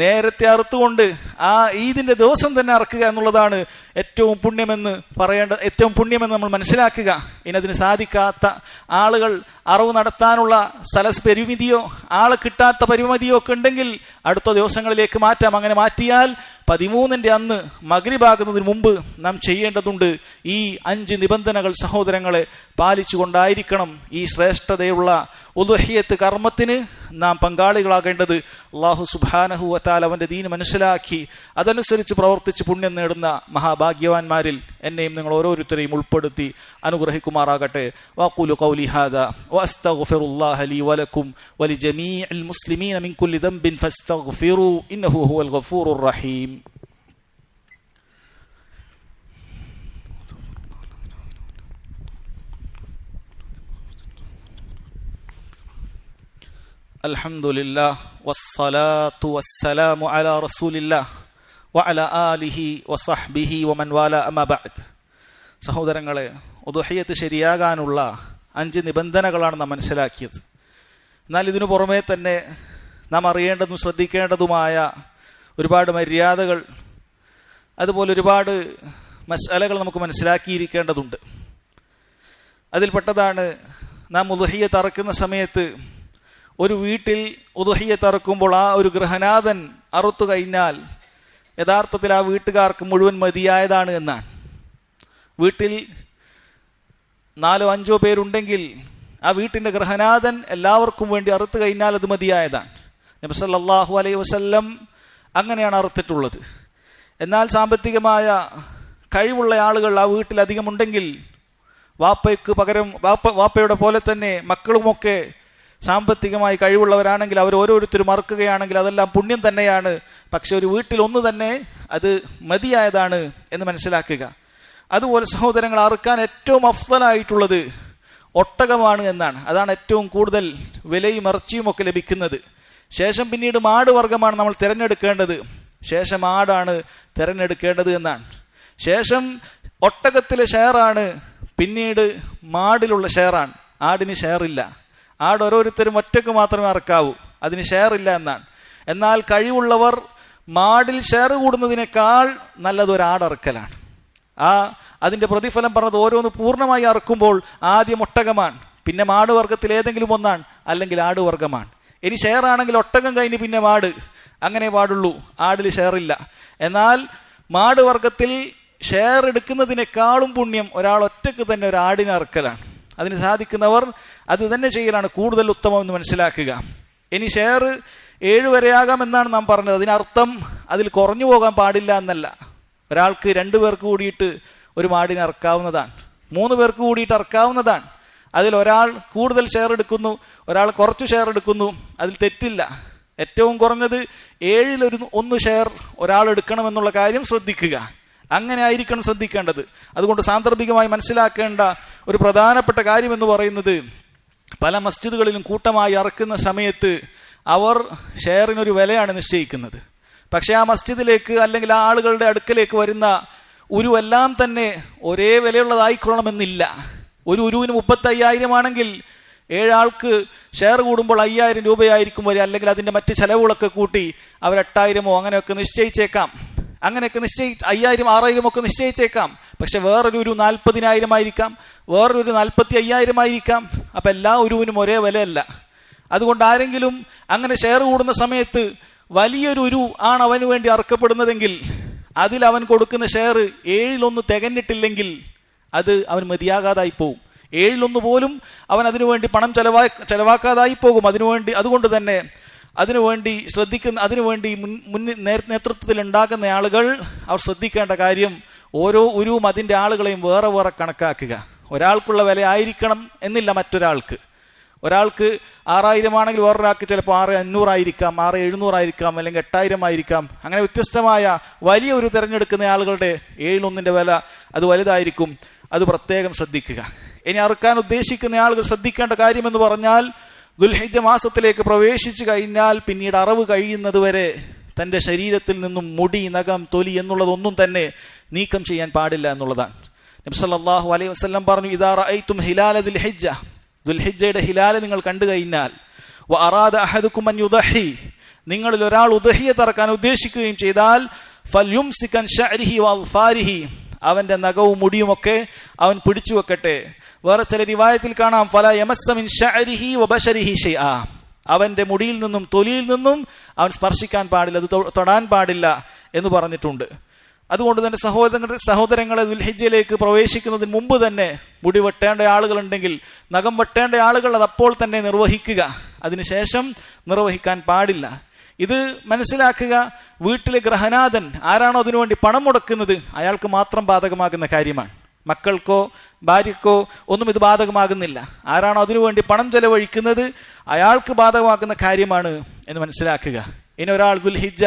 നേരത്തെ അറുത്തുകൊണ്ട് ആ ഈദിന്റെ ദിവസം തന്നെ അറക്കുക എന്നുള്ളതാണ് ഏറ്റവും പുണ്യമെന്ന് നമ്മൾ മനസ്സിലാക്കുക. ഇനി അതിന് സാധിക്കാത്ത ആളുകൾ അറവ് നടത്താനുള്ള പരിമിതിയോ ആളെ കിട്ടാത്ത പരിമിതിയോ ഒക്കെ ഉണ്ടെങ്കിൽ അടുത്ത ദിവസങ്ങളിലേക്ക് മാറ്റാം. അങ്ങനെ മാറ്റിയാൽ 13 അന്ന് മഗ്രിബാകുന്നതിന് മുമ്പ് നാം ചെയ്യേണ്ടതുണ്ട്. ഈ 5 നിബന്ധനകൾ സഹോദരങ്ങളെ പാലിച്ചുകൊണ്ടായിരിക്കണം ഈ ശ്രേഷ്ഠതയുള്ള ഉദ്ഹിയ്യത്ത് കർമ്മത്തിന് നാം പങ്കാളികളാകേണ്ടത്. അല്ലാഹു സുബ്ഹാനഹു വ തആല അവന്റെ ദീൻ മനസ്സിലാക്കി അതനുസരിച്ച് പ്രവർത്തിച്ച് പുണ്യം നേടുന്ന മഹാഭാഗ്യവാന്മാരിൽ എന്നെയും നിങ്ങൾ ഓരോരുത്തരെയും ഉൾപ്പെടുത്തി അനുഗ്രഹിക്കുമാറാകട്ടെ. വഖൂലു ഖൗലി ഹാദാ വഅസ്തഗ്ഫിറുല്ലാഹ ലീ വലക്കും വലിജമീഇൽ മുസ്ലിമീന മിൻ കുല്ലി ദംബിൻ ഫസ്തഗ്ഫിറൂ ഇന്നഹു ഹുവൽ ഗഫൂറുർ റഹീം. അൽഹംദുലില്ലാഹ് വസ്സലാത്തു വസ്സലാമു അലാ റസൂലില്ലാഹ് വഅലാ ആലിഹി വസഹ്ബിഹി വമൻ വാലാ അമ്മാ ബഅദ്. സഹോദരങ്ങളെ, ഉദ്ഹിയ്യത്ത് ശരിയാകാനുള്ള 5 നിബന്ധനകളാണ് നാം മനസ്സിലാക്കിയത്. എന്നാൽ ഇതിനു പുറമേ തന്നെ നാം അറിയേണ്ടതും ശ്രദ്ധിക്കേണ്ടതുമായ ഒരുപാട് മര്യാദകൾ, അതുപോലെ ഒരുപാട് മസ്അലകൾ നമുക്ക് മനസ്സിലാക്കിയിരിക്കേണ്ടതുണ്ട്. അതിൽപ്പെട്ടതാണ് നാം ഉദ്ഹിയ്യത്ത് അറുക്കുന്ന സമയത്ത് ഒരു വീട്ടിൽ ഉദ്ഹിയ്യത്ത് അറുക്കുമ്പോൾ ആ ഒരു ഗൃഹനാഥൻ അറുത്തു കഴിഞ്ഞാൽ യഥാർത്ഥത്തിൽ ആ വീട്ടുകാർക്ക് മുഴുവൻ മതിയായതാണ് എന്നാണ്. വീട്ടിൽ 4-5 പേരുണ്ടെങ്കിൽ ആ വീട്ടിന്റെ ഗൃഹനാഥൻ എല്ലാവർക്കും വേണ്ടി അറുത്തു കഴിഞ്ഞാൽ അത് മതിയായതാണ്. നബി സല്ലല്ലാഹു അലൈഹി വസല്ലം അങ്ങനെയാണ് അറുത്തിട്ടുള്ളത്. എന്നാൽ സാമ്പത്തികമായ കഴിവുള്ള ആളുകൾ ആ വീട്ടിൽ അധികമുണ്ടെങ്കിൽ വാപ്പയ്ക്ക് പകരം വാപ്പയുടെ പോലെ തന്നെ മക്കളുമൊക്കെ സാമ്പത്തികമായി കഴിവുള്ളവരാണെങ്കിൽ അവർ ഓരോരുത്തരും അറുക്കുകയാണെങ്കിൽ അതെല്ലാം പുണ്യം തന്നെയാണ്. പക്ഷെ ഒരു വീട്ടിൽ ഒന്ന് തന്നെ അത് മതിയായതാണ് എന്ന് മനസ്സിലാക്കുക. അതുപോലെ സഹോദരങ്ങൾ, അറുക്കാൻ ഏറ്റവും അഫ്ദലായിട്ടുള്ളത് ഒട്ടകമാണ് എന്നാണ്. അതാണ് ഏറ്റവും കൂടുതൽ വിലയും ഇറച്ചിയും ഒക്കെ ലഭിക്കുന്നത്. ശേഷം പിന്നീട് മാട് വർഗമാണ് നമ്മൾ തിരഞ്ഞെടുക്കേണ്ടത്. ശേഷം ആടാണ് തിരഞ്ഞെടുക്കേണ്ടത് എന്നാണ്. ശേഷം ഒട്ടകത്തിലെ ഷെയറാണ്, പിന്നീട് മാടിലുള്ള ഷെയറാണ്. ആടിന് ഷെയറില്ല. ആട് ഓരോരുത്തരും ഒറ്റക്ക് മാത്രമേ അറക്കാവൂ, അതിന് ഷെയറില്ല എന്നാണ്. എന്നാൽ കഴിവുള്ളവർ മാടിൽ ഷെയർ കൂടുന്നതിനേക്കാൾ നല്ലത് ഒരു ആടറക്കലാണ്. അതിന്റെ പ്രതിഫലം പറഞ്ഞത് ഓരോന്ന് പൂർണ്ണമായി അറക്കുമ്പോൾ ആദ്യം ഒട്ടകമാണ്, പിന്നെ മാട് വർഗത്തിൽ ഏതെങ്കിലും ഒന്നാണ്, അല്ലെങ്കിൽ ആട് വർഗമാണ്. ഇനി ഷെയർ ആണെങ്കിൽ ഒട്ടകം കഴിഞ്ഞ് പിന്നെ മാട്, അങ്ങനെ പാടുള്ളൂ. ആടിൽ ഷെയറില്ല. എന്നാൽ മാട് വർഗത്തിൽ ഷെയർ എടുക്കുന്നതിനേക്കാളും പുണ്യം ഒരാൾ ഒറ്റക്ക് തന്നെ ഒരു ആടിനെ അറക്കലാണ്. അതിന് സാധിക്കുന്നവർ അത് തന്നെ ചെയ്യലാണ് കൂടുതൽ ഉത്തമം എന്ന് മനസ്സിലാക്കുക. ഇനി ഷെയർ 7 വരെയാകാം എന്നാണ് നാം പറഞ്ഞത്. അതിനർത്ഥം അതിൽ കുറഞ്ഞു പോകാൻ പാടില്ല എന്നല്ല. ഒരാൾക്ക് 2 പേർക്ക് കൂടിയിട്ട് ഒരു മാടിനെ അറക്കാവുന്നതാണ്, 3 പേർക്ക് കൂടിയിട്ട് അറക്കാവുന്നതാണ്. അതിൽ ഒരാൾ കൂടുതൽ ഷെയർ എടുക്കുന്നു, ഒരാൾ കുറച്ചു ഷെയർ എടുക്കുന്നു, അതിൽ തെറ്റില്ല. ഏറ്റവും കുറഞ്ഞത് 1/7 ഷെയർ ഒരാൾ എടുക്കണമെന്നുള്ള കാര്യം ശ്രദ്ധിക്കുക. അങ്ങനെ ആയിരിക്കണം ശ്രദ്ധിക്കേണ്ടത്. അതുകൊണ്ട് സാന്ദർഭികമായി മനസ്സിലാക്കേണ്ട ഒരു പ്രധാനപ്പെട്ട കാര്യം എന്ന് പറയുന്നത്, പല മസ്ജിദുകളിലും കൂട്ടമായി അറക്കുന്ന സമയത്ത് അവർ ഷെയറിനൊരു വിലയാണ് നിശ്ചയിക്കുന്നത്. പക്ഷെ ആ മസ്ജിദിലേക്ക് അല്ലെങ്കിൽ ആ ആളുകളുടെ അടുക്കലേക്ക് വരുന്ന ഉരുവെല്ലാം തന്നെ ഒരേ വിലയുള്ളതായിക്കൊള്ളണമെന്നില്ല. ഒരു ഉരുവിന് 35,000 ആണെങ്കിൽ 7 ആൾക്ക് ഷെയർ കൂടുമ്പോൾ 5,000 രൂപയായിരിക്കും വരിക. അല്ലെങ്കിൽ അതിന്റെ മറ്റ് ചെലവുകളൊക്കെ കൂട്ടി അവർ 8,000 അങ്ങനെയൊക്കെ നിശ്ചയിച്ചേക്കാം. അങ്ങനെയൊക്കെ 5,000, 6,000 ഒക്കെ നിശ്ചയിച്ചേക്കാം. പക്ഷെ വേറൊരു 40,000 ആയിരിക്കാം, വേറൊരു 45,000 ആയിരിക്കാം. അപ്പൊ എല്ലാ ഉരുവിനും ഒരേ വിലയല്ല. അതുകൊണ്ട് ആരെങ്കിലും അങ്ങനെ ഷെയർ കൂടുന്ന സമയത്ത് വലിയൊരു ഉരു ആണ് അവന് വേണ്ടി അറക്കപ്പെടുന്നതെങ്കിൽ അതിൽ അവൻ കൊടുക്കുന്ന ഷെയർ 7/1 തികഞ്ഞിട്ടില്ലെങ്കിൽ അത് അവൻ മതിയാകാതായി പോകും. 7/1 പോലും അവൻ അതിനുവേണ്ടി പണം ചെലവാക്കാതായി പോകും. അതുകൊണ്ട് തന്നെ അതിനുവേണ്ടി നേതൃത്വത്തിൽ ഉണ്ടാക്കുന്ന ആളുകൾ അവർ ശ്രദ്ധിക്കേണ്ട കാര്യം, ഓരോ ഉരുവും അതിന്റെ ആളുകളെയും വേറെ വേറെ കണക്കാക്കുക. ഒരാൾക്കുള്ള വില ആയിരിക്കണം എന്നില്ല മറ്റൊരാൾക്ക്. ഒരാൾക്ക് 6,000 ആണെങ്കിൽ വേറൊരാൾക്ക് ചിലപ്പോൾ 6,500 ആയിരിക്കാം, 6,700 ആയിരിക്കാം, അല്ലെങ്കിൽ 8,000 ആയിരിക്കാം. അങ്ങനെ വ്യത്യസ്തമായ വലിയ ഒരു തിരഞ്ഞെടുക്കുന്ന ആളുകളുടെ 7/1 വില അത് വലുതായിരിക്കും. അത് പ്രത്യേകം ശ്രദ്ധിക്കുക. ഇനി അറുക്കാൻ ഉദ്ദേശിക്കുന്ന ആളുകൾ ശ്രദ്ധിക്കേണ്ട കാര്യം എന്ന് പറഞ്ഞാൽ, ദുൽഹിജ്ജ മാസത്തിലേക്ക് പ്രവേശിച്ചു കഴിഞ്ഞാൽ പിന്നീട് അറവ് കഴിയുന്നത് വരെ തന്റെ ശരീരത്തിൽ നിന്നും മുടി, നഖം, തൊലി എന്നുള്ളതൊന്നും തന്നെ നീക്കം ചെയ്യാൻ പാടില്ല എന്നുള്ളതാണ്. നബി സല്ലല്ലാഹു അലൈഹി വസല്ലം പറഞ്ഞു, ഇദാ റഅയ്തും ഹിലാല ദുൽഹിജ്ജ, ദുൽഹിജ്ജയുടെ ഹിലാല് നിങ്ങൾ കണ്ടു കഴിഞ്ഞാൽ, വ അറാദ അഹദുക്കും അൻ യുദഹി, നിങ്ങളിൽ ഒരാൾ ഉദഹിയത്ത് അറക്കാൻ ഉദ്ദേശിക്കുകയും ചെയ്താൽ, ഫൽയുംസികൻ ശഅരിഹി വഅൽഫാരിഹി, അവന്റെ നഖവും മുടിയുമൊക്കെ അവൻ പിടിച്ചു വെക്കട്ടെ. വേറെ ചില റിവായത്തിൽ കാണാം, ഫലാ യമസ്സ മിൻ ശഅരിഹി വബശരിഹി ശൈആ, അവന്റെ മുടിയിൽ നിന്നും തൊലിയിൽ നിന്നും അവൻ സ്പർശിക്കാൻ പാടില്ല, അത് തൊടാൻ പാടില്ല എന്ന് പറഞ്ഞിട്ടുണ്ട്. അതുകൊണ്ട് തന്നെ സഹോദരങ്ങളെ, ദുൽഹിജ്ജയിലേക്ക് പ്രവേശിക്കുന്നതിന് മുമ്പ് തന്നെ മുടി വെട്ടേണ്ട ആളുകളുണ്ടെങ്കിൽ, നഖം വെട്ടേണ്ട ആളുകൾ അത് അപ്പോൾ തന്നെ നിർവഹിക്കുക. അതിനുശേഷം നിർവഹിക്കാൻ പാടില്ല. ഇത് മനസ്സിലാക്കുക. വീട്ടിലെ ഗൃഹനാഥൻ ആരാണോ അതിനുവേണ്ടി പണം മുടക്കുന്നത് അയാൾക്ക് മാത്രം ബാധകമാകുന്ന കാര്യമാണ്. മക്കൾക്കോ ഭാര്യക്കോ ഒന്നും ഇത് ബാധകമാകുന്നില്ല. ആരാണോ അതിനുവേണ്ടി പണം ചെലവഴിക്കുന്നത് അയാൾക്ക് ബാധകമാക്കുന്ന കാര്യമാണ് എന്ന് മനസ്സിലാക്കുക. ഇനി ഒരാൾ ദുൽഹിജ്ജ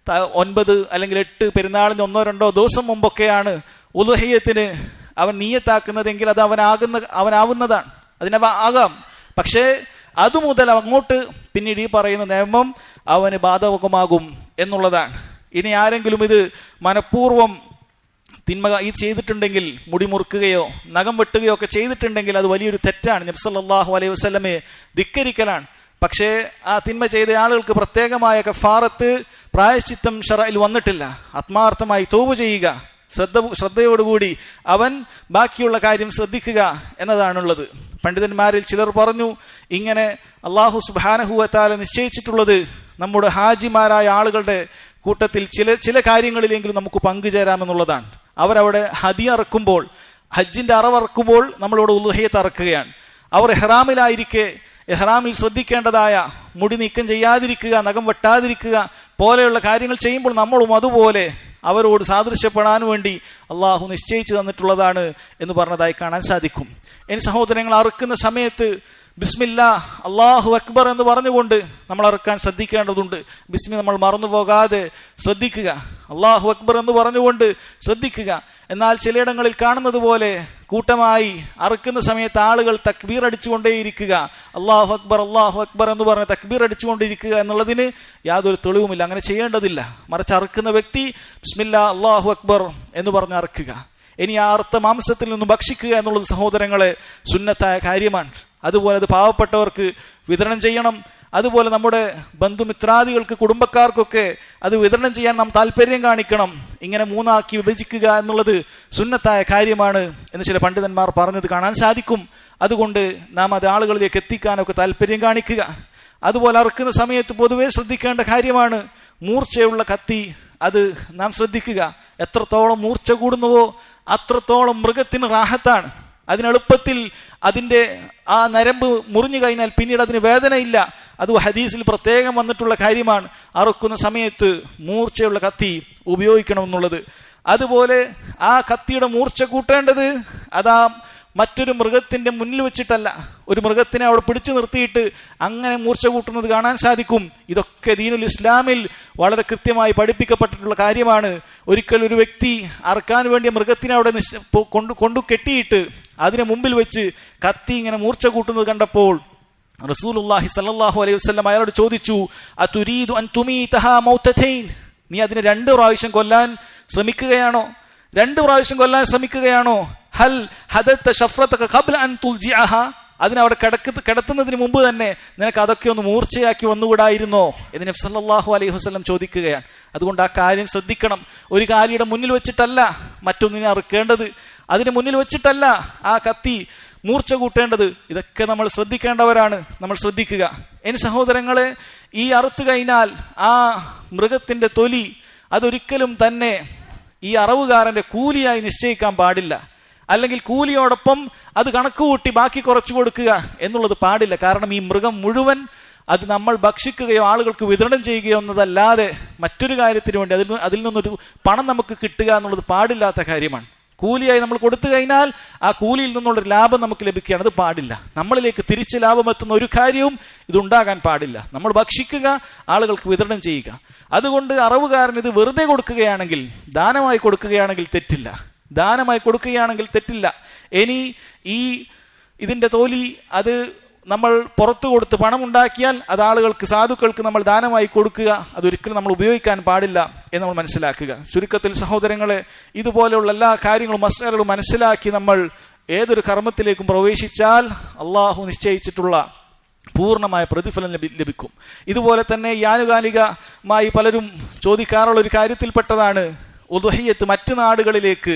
9 അല്ലെങ്കിൽ 8 പെരുന്നാളിന് 1-2 ദിവസം മുമ്പൊക്കെയാണ് ഉളുഹിയ്യത്തിന് അവൻ നിയ്യത്താക്കുന്നതെങ്കിൽ അത് അവനാവുന്നതാണ്, ആകാം. പക്ഷേ അതുമുതൽ അങ്ങോട്ട് പിന്നീട് ഈ പറയുന്ന നിയമം അവന് ബാധകമാകും എന്നുള്ളതാണ്. ഇനി ആരെങ്കിലും ഇത് മനഃപൂർവ്വം തിന്മ ഈ ചെയ്തിട്ടുണ്ടെങ്കിൽ, മുടി മുറുക്കുകയോ നഖം വെട്ടുകയോ ഒക്കെ ചെയ്തിട്ടുണ്ടെങ്കിൽ അത് വലിയൊരു തെറ്റാണ്. നബി സല്ലല്ലാഹു അലൈഹി വസല്ലമയെ ധിക്കരിക്കലാണ്. പക്ഷേ ആ തിന്മ ചെയ്ത ആളുകൾക്ക് പ്രത്യേകമായ കഫാറത്ത്, പ്രായശ്ചിത്തം ശറഇൽ വന്നിട്ടില്ല. ആത്മാർത്ഥമായി തൗബ ചെയ്യുക, ശ്രദ്ധയോടുകൂടി അവൻ ബാക്കിയുള്ള കാര്യം ശ്രദ്ധിക്കുക എന്നതാണുള്ളത്. പണ്ഡിതന്മാരിൽ ചിലർ പറഞ്ഞു, ഇങ്ങനെ അല്ലാഹു സുബ്ഹാനഹു വ തആല നിശ്ചയിച്ചിട്ടുള്ളത് നമ്മുടെ ഹാജിമാരായ ആളുകളുടെ കൂട്ടത്തിൽ ചില കാര്യങ്ങളിലെങ്കിലും നമുക്ക് പങ്കുചേരാമെന്നുള്ളതാണ്. അവരവിടെ ഹദിയ അറക്കുമ്പോൾ, ഹജ്ജിന്റെ അറവറക്കുമ്പോൾ നമ്മളിവിടെ ഉളുഹിയ്യത്ത് അറക്കുകയാണ്. അവർ ഇഹ്റാമിലായിരിക്കെ ഇഹ്റാമിൽ ശ്രദ്ധിക്കേണ്ടതായ മുടി നീക്കം ചെയ്യാതിരിക്കുക, നഖം വെട്ടാതിരിക്കുക പോലെയുള്ള കാര്യങ്ങൾ ചെയ്യുമ്പോൾ നമ്മളും അതുപോലെ അവരോട് സാദൃശ്യപ്പെടാൻ വേണ്ടി അള്ളാഹു നിശ്ചയിച്ചു തന്നിട്ടുള്ളതാണ് എന്ന് പറഞ്ഞതായി കാണാൻ സാധിക്കും. ഇനി സഹോദരങ്ങൾ, അറുക്കുന്ന സമയത്ത് ബിസ്മില്ലാ അല്ലാഹു അക്ബർ എന്ന് പറഞ്ഞുകൊണ്ട് നമ്മൾ അറുക്കാൻ ശ്രദ്ധിക്കേണ്ടതുണ്ട്. ബിസ്മി നമ്മൾ മറന്നു പോകാതെ ശ്രദ്ധിക്കുക. അല്ലാഹു അക്ബർ എന്ന് പറഞ്ഞുകൊണ്ട് ശ്രദ്ധിക്കുക. എന്നാൽ ചിലയിടങ്ങളിൽ കാണുന്നത് പോലെ കൂട്ടമായി അറുക്കുന്ന സമയത്ത് ആളുകൾ തക്ബീർ അടിച്ചുകൊണ്ടേയിരിക്കുക, അല്ലാഹു അക്ബർ എന്ന് പറഞ്ഞ് തക്ബീർ അടിച്ചുകൊണ്ടിരിക്കുക എന്നുള്ളതിന് യാതൊരു തെളിവുമില്ല. അങ്ങനെ ചെയ്യേണ്ടതില്ല. മറിച്ച് അറുക്കുന്ന വ്യക്തി ബിസ്മില്ലാ അല്ലാഹു അക്ബർ എന്ന് പറഞ്ഞ് അറുക്കുക. ഇനി ആ അറുത്ത മാംസത്തിൽ നിന്ന് ഭക്ഷിക്കുക എന്നുള്ളത് സഹോദരങ്ങളെ സുന്നത്തായ കാര്യമാണ്. അതുപോലെ അത് പാവപ്പെട്ടവർക്ക് വിതരണം ചെയ്യണം. അതുപോലെ നമ്മുടെ ബന്ധുമിത്രാദികൾക്ക്, കുടുംബക്കാർക്കൊക്കെ അത് വിതരണം ചെയ്യാൻ നാം താല്പര്യം കാണിക്കണം. ഇങ്ങനെ മൂന്നാക്കി വിഭജിക്കുക എന്നുള്ളത് സുന്നത്തായ കാര്യമാണ് എന്ന് ചില പണ്ഡിതന്മാർ പറഞ്ഞത് കാണാൻ സാധിക്കും. അതുകൊണ്ട് നാം അത് ആളുകളിലേക്ക് എത്തിക്കാനൊക്കെ താല്പര്യം കാണിക്കുക. അതുപോലെ അറുക്കുന്ന സമയത്ത് പൊതുവെ ശ്രദ്ധിക്കേണ്ട കാര്യമാണ് മൂർച്ചയുള്ള കത്തി. അത് നാം ശ്രദ്ധിക്കുക. എത്രത്തോളം മൂർച്ച കൂടുന്നുവോ അത്രത്തോളം മൃഗത്തിന് റാഹത്താണ്. അതിനെളുപ്പത്തിൽ അതിന്റെ ആ നരമ്പ് മുറിഞ്ഞു കഴിഞ്ഞാൽ പിന്നീട് അതിന് വേദനയില്ല. അത് ഹദീസിൽ പ്രത്യേകം വന്നിട്ടുള്ള കാര്യമാണ്. അറുക്കുന്ന സമയത്ത് മൂർച്ചയുള്ള കത്തി ഉപയോഗിക്കണമെന്നുള്ളത്. അതുപോലെ ആ കത്തിയുടെ മൂർച്ച കൂട്ടേണ്ടത് അതാ മറ്റൊരു മൃഗത്തിന്റെ മുന്നിൽ വെച്ചിട്ടല്ല. ഒരു മൃഗത്തിനെ അവിടെ പിടിച്ചു നിർത്തിയിട്ട് അങ്ങനെ മൂർച്ച കൂട്ടുന്നത് കാണാൻ സാധിക്കും. ഇതൊക്കെ ദീനുൽ ഇസ്ലാമിൽ വളരെ കൃത്യമായി പഠിപ്പിക്കപ്പെട്ടിട്ടുള്ള കാര്യമാണ്. ഒരിക്കൽ ഒരു വ്യക്തി അറക്കാൻ വേണ്ടിയ മൃഗത്തിനെ അവിടെ കൊണ്ടു കെട്ടിയിട്ട് അതിനെ മുമ്പിൽ വെച്ച് കത്തി ഇങ്ങനെ മൂർച്ച കൂട്ടുന്നത് കണ്ടപ്പോൾ റസൂലുള്ളാഹി സ്വല്ലല്ലാഹു അലൈഹി വസല്ലം അയാളോട് ചോദിച്ചു, അതുരീദു അൻ തുമീതഹാ മൗതതൈൻ, നീ അതിനെ 2 പ്രാവശ്യം കൊല്ലാൻ ശ്രമിക്കുകയാണോ? 2 പ്രാവശ്യം കൊല്ലാൻ ശ്രമിക്കുകയാണോ? ഹൽ ഹദത്ത ശഫ്രതക ഖബ്ല അൻ തുൽജിഅഹാ, അതിനവിടെ കിടത്തുന്നതിന് മുമ്പ് തന്നെ നിനക്ക് അതൊക്കെ ഒന്ന് മൂർച്ചയാക്കി വന്നുകൂടായിരുന്നോ എന്ന് നബി സല്ലല്ലാഹു അലൈഹി വസല്ലം ചോദിക്കുകയാണ്. അതുകൊണ്ട് ആ കാര്യം ശ്രദ്ധിക്കണം. ഒരു കാലിയുടെ മുന്നിൽ വെച്ചിട്ടല്ല മറ്റൊന്നിനെ അറുക്കേണ്ടത്. അതിന് മുന്നിൽ വെച്ചിട്ടല്ല ആ കത്തി മൂർച്ച കൂട്ടേണ്ടത്. ഇതൊക്കെ നമ്മൾ ശ്രദ്ധിക്കേണ്ടവരാണ്. നമ്മൾ ശ്രദ്ധിക്കുക. ഇനി സഹോദരങ്ങളെ, ഈ അറുത്തു കഴിഞ്ഞാൽ ആ മൃഗത്തിന്റെ തൊലി അതൊരിക്കലും തന്നെ ഈ അറവുകാരന്റെ കൂലിയായി നിശ്ചയിക്കാൻ പാടില്ല. അല്ലെങ്കിൽ കൂലിയോടൊപ്പം അത് കണക്കുകൂട്ടി ബാക്കി കുറച്ചു കൊടുക്കുക എന്നുള്ളത് പാടില്ല. കാരണം ഈ മൃഗം മുഴുവൻ അത് നമ്മൾ ഭക്ഷിക്കുകയോ ആളുകൾക്ക് വിതരണം ചെയ്യുകയോ എന്നതല്ലാതെ മറ്റൊരു കാര്യത്തിന് വേണ്ടി അതിൽ നിന്നൊരു പണം നമുക്ക് കിട്ടുക എന്നുള്ളത് പാടില്ലാത്ത കാര്യമാണ്. കൂലിയായി നമ്മൾ കൊടുത്തു കഴിഞ്ഞാൽ ആ കൂലിയിൽ നിന്നുള്ളൊരു ലാഭം നമുക്ക് ലഭിക്കുകയാണ്. അത് പാടില്ല. നമ്മളിലേക്ക് തിരിച്ച് ലാഭം എത്തുന്ന ഒരു കാര്യവും ഇതുണ്ടാകാൻ പാടില്ല. നമ്മൾ ഭക്ഷിക്കുക, ആളുകൾക്ക് വിതരണം ചെയ്യുക. അതുകൊണ്ട് അറവുകാരൻ ഇത് വെറുതെ കൊടുക്കുകയാണെങ്കിൽ, ദാനമായി കൊടുക്കുകയാണെങ്കിൽ തെറ്റില്ല. ദാനമായി കൊടുക്കുകയാണെങ്കിൽ തെറ്റില്ല. ഇനി ഇതിന്റെ തോലി അത് നമ്മൾ പുറത്തു കൊടുത്ത് പണം ഉണ്ടാക്കിയാൽ അത് ആളുകൾക്ക്, സാധുക്കൾക്ക് നമ്മൾ ദാനമായി കൊടുക്കുക. അതൊരിക്കലും നമ്മൾ ഉപയോഗിക്കാൻ പാടില്ല എന്ന് നമ്മൾ മനസ്സിലാക്കുക. ചുരുക്കത്തിൽ സഹോദരങ്ങളെ, ഇതുപോലെയുള്ള എല്ലാ കാര്യങ്ങളും മസ്അലകളും മനസ്സിലാക്കി നമ്മൾ ഏതൊരു കർമ്മത്തിലേക്കും പ്രവേശിച്ചാൽ അള്ളാഹു നിശ്ചയിച്ചിട്ടുള്ള പൂർണ്ണമായ പ്രതിഫലം ലഭിക്കും. ഇതുപോലെ തന്നെ ഈ ആനുകാലികമായി പലരും ചോദിക്കാറുള്ള ഒരു കാര്യത്തിൽപ്പെട്ടതാണ് ഉദ്ഹിയ്യത്ത് മറ്റു നാടുകളിലേക്ക്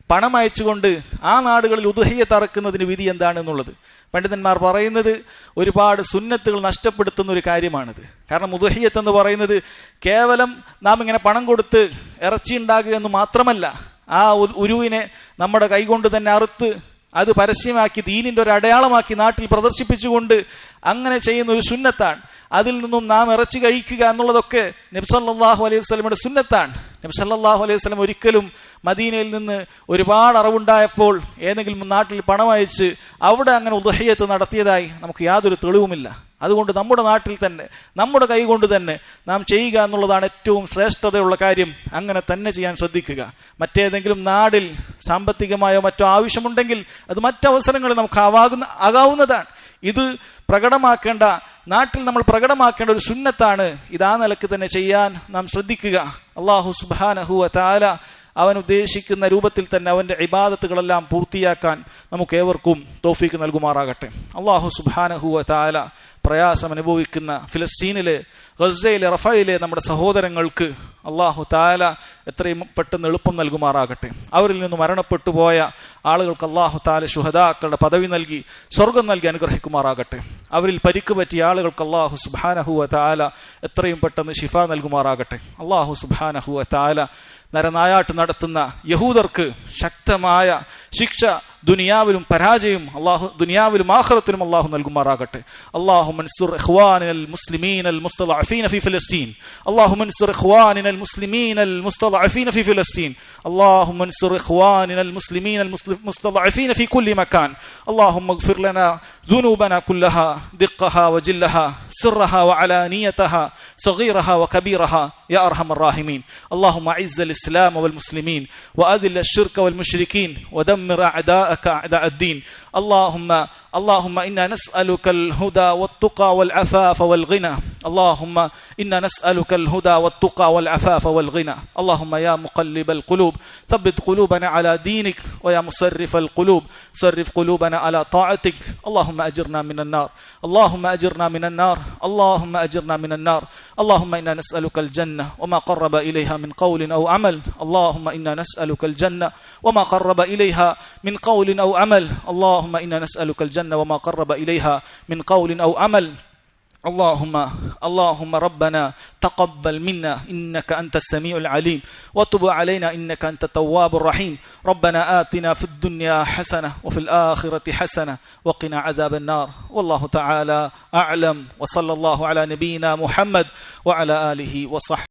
പണം അയച്ചുകൊണ്ട് ആ നാടുകളിൽ ഉദ്ഹിയ്യത്ത് അറക്കുന്നതിന് വിധി എന്താണെന്നുള്ളത്. പണ്ഡിതന്മാർ പറയുന്നത് ഒരുപാട് സുന്നത്തുകൾ നഷ്ടപ്പെടുത്തുന്ന ഒരു കാര്യമാണിത്. കാരണം ഉദ്ഹിയ്യത്ത് എന്ന് പറയുന്നത് കേവലം നാം ഇങ്ങനെ പണം കൊടുത്ത് ഇറച്ചി ഉണ്ടാകുക എന്ന് മാത്രമല്ല, ആ ഉരുവിനെ നമ്മുടെ കൈകൊണ്ട് തന്നെ അറുത്ത് അത് പരസ്യമാക്കി ദീനിന്റെ ഒരു അടയാളമാക്കി നാട്ടിൽ പ്രദർശിപ്പിച്ചുകൊണ്ട് അങ്ങനെ ചെയ്യുന്ന ഒരു സുന്നത്താണ്. അതിൽ നിന്നും നാം ഇറച്ചി കഴിക്കുക എന്നുള്ളതൊക്കെ നബി സല്ലല്ലാഹു അലൈഹി വസല്ലമയുടെ സുന്നത്താണ്. നബി സല്ലല്ലാഹു അലൈഹി വസല്ലം ഒരിക്കലും മദീനയിൽ നിന്ന് ഒരുപാട് അറിവുണ്ടായപ്പോൾ ഏതെങ്കിലും നാട്ടിൽ പണം അയച്ച് അവിടെ അങ്ങനെ ഉദ്ഹിയ്യത്ത് നടത്തിയതായി നമുക്ക് യാതൊരു തെളിവുമില്ല. അതുകൊണ്ട് നമ്മുടെ നാട്ടിൽ തന്നെ നമ്മുടെ കൈകൊണ്ട് തന്നെ നാം ചെയ്യുക എന്നുള്ളതാണ് ഏറ്റവും ശ്രേഷ്ഠതയുള്ള കാര്യം. അങ്ങനെ തന്നെ ചെയ്യാൻ ശ്രദ്ധിക്കുക. മറ്റേതെങ്കിലും നാടിൽ സാമ്പത്തികമായോ മറ്റോ ആവശ്യമുണ്ടെങ്കിൽ അത് മറ്റവസരങ്ങളിൽ നമുക്ക് ആകാവുന്നതാണ്. ഇത് പ്രകടമാക്കേണ്ട, നാട്ടിൽ നമ്മൾ പ്രകടമാക്കേണ്ട ഒരു സുന്നത്താണ്. ഇതാ നിലക്ക് തന്നെ ചെയ്യാൻ നാം ശ്രദ്ധിക്കുക. അല്ലാഹു സുബ്ഹാനഹു വ തആല അവൻ ഉദ്ദേശിക്കുന്ന രൂപത്തിൽ തന്നെ അവന്റെ ഇബാദത്തുകളെല്ലാം പൂർത്തിയാക്കാൻ നമുക്ക് ഏവർക്കും തൗഫീക്ക് നൽകുമാറാകട്ടെ. അല്ലാഹു സുബ്ഹാനഹു വ തആല പ്രയാസം അനുഭവിക്കുന്ന ഫിലസ്തീനിലെ, ഗസയിലെ, റഫയിലെ നമ്മുടെ സഹോദരങ്ങൾക്ക് അല്ലാഹു തആല എത്രയും പെട്ടെന്ന് എളുപ്പം നൽകുമാറാകട്ടെ. അവരിൽ നിന്ന് മരണപ്പെട്ടു പോയ ആളുകൾക്ക് അല്ലാഹു തആല ശുഹദാക്കളുടെ പദവി നൽകി സ്വർഗം നൽകി അനുഗ്രഹിക്കുമാറാകട്ടെ. അവരിൽ പരിക്ക് പറ്റിയ ആളുകൾക്ക് അല്ലാഹു സുബ്ഹാനഹു വ തആല എത്രയും പെട്ടെന്ന് ശിഫ നൽകുമാറാകട്ടെ. അല്ലാഹു സുബ്ഹാനഹു വ തആല നരനായാട്ട് നടത്തുന്ന യഹൂദർക്ക് ശക്തമായ ശിക്ഷ ദുനിയാവിലും പരാജയം ദുനിയാവിലും ആഖിറത്തിലും അല്ലാഹു നൽകുമാറാകട്ടെ. اللهم انصر اخواننا المسلمين المستضعفين في فلسطين. اللهم انصر اخواننا المسلمين المستضعفين في فلسطين. اللهم انصر اخواننا المسلمين المستضعفين في كل مكان. اللهم اغفر لنا ذنوبنا كلها دقها وجلها سرها وعلانيتها صغيرها وكبيرها يا ارحم الراحمين. اللهم اعز الاسلام والمسلمين واذل الشرك والمشركين ودمر اعداءك اعداء الدين. اللهم انا نسالك الهدى والتقى والعفاف والغنى. اللهم انا نسالك الهدى والتقى والعفاف والغنى. اللهم يا مقلب القلوب ثبت قلوبنا على دينك ويا مصرف القلوب صرف قلوبنا على طاعتك. اللهم اجرنا من النار. اللهم اجرنا من النار. اللهم اجرنا من النار. اللهم انا نسالك الجنه وما قرب اليها من قول او عمل. اللهم انا نسالك الجنه وما قرب اليها من قول او عمل. اللهم انا نسالك الجنه وما قرب اليها من قول او عمل. اللهم ربنا تقبل منا إنك أنت السميع العليم وتب علينا إنك أنت التواب الرحيم. ربنا آتنا في الدنيا حسنة وفي الآخرة حسنة وقنا عذاب النار. والله تعالى أعلم وصلى الله على نبينا محمد وعلى آله وصحبه.